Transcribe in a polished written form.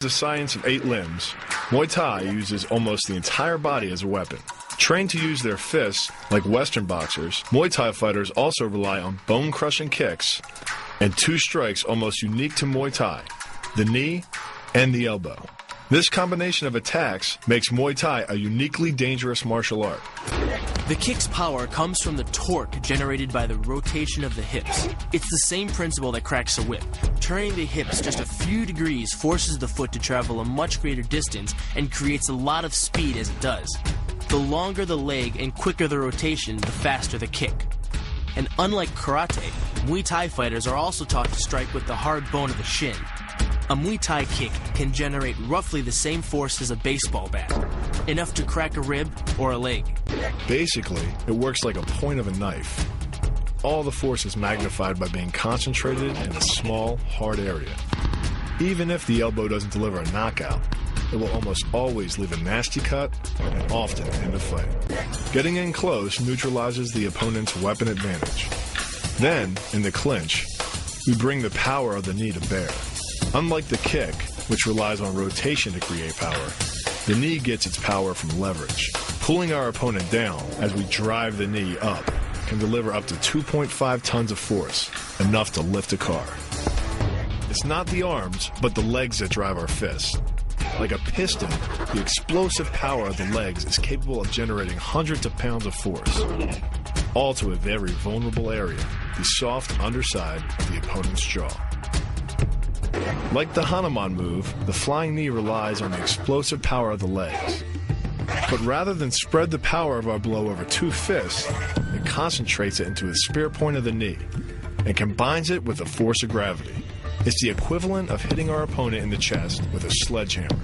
The science of 8 limbs, Muay Thai uses almost the entire body as a weapon. Trained to use their fists like Western boxers, Muay Thai fighters also rely on bone-crushing kicks and 2 strikes almost unique to Muay Thai, the knee and the elbow. This combination of attacks makes Muay Thai a uniquely dangerous martial art. The kick's power comes from the torque generated by the rotation of the hips. It's the same principle that cracks a whip. Turning the hips just a few degrees forces the foot to travel a much greater distance and creates a lot of speed as it does. The longer the leg and quicker the rotation, the faster the kick. And unlike karate, Muay Thai fighters are also taught to strike with the hard bone of the shin. A Muay Thai kick can generate roughly the same force as a baseball bat, enough to crack a rib or a leg. Basically, it works like a point of a knife. All the force is magnified by being concentrated in a small, hard area. Even if the elbow doesn't deliver a knockout, it will almost always leave a nasty cut and often end a fight. Getting in close neutralizes the opponent's weapon advantage. Then, in the clinch, we bring the power of the knee to bear. Unlike the kick, which relies on rotation to create power, the knee gets its power from leverage. Pulling our opponent down as we drive the knee up can deliver up to 2.5 tons of force, enough to lift a car. It's not the arms, but the legs that drive our fists. Like a piston, the explosive power of the legs is capable of generating hundreds of pounds of force, all to a very vulnerable area, the soft underside of the opponent's jaw. Like the Hanuman move, the flying knee relies on the explosive power of the legs. But rather than spread the power of our blow over 2 fists, it concentrates it into the spear point of the knee and combines it with the force of gravity. It's the equivalent of hitting our opponent in the chest with a sledgehammer.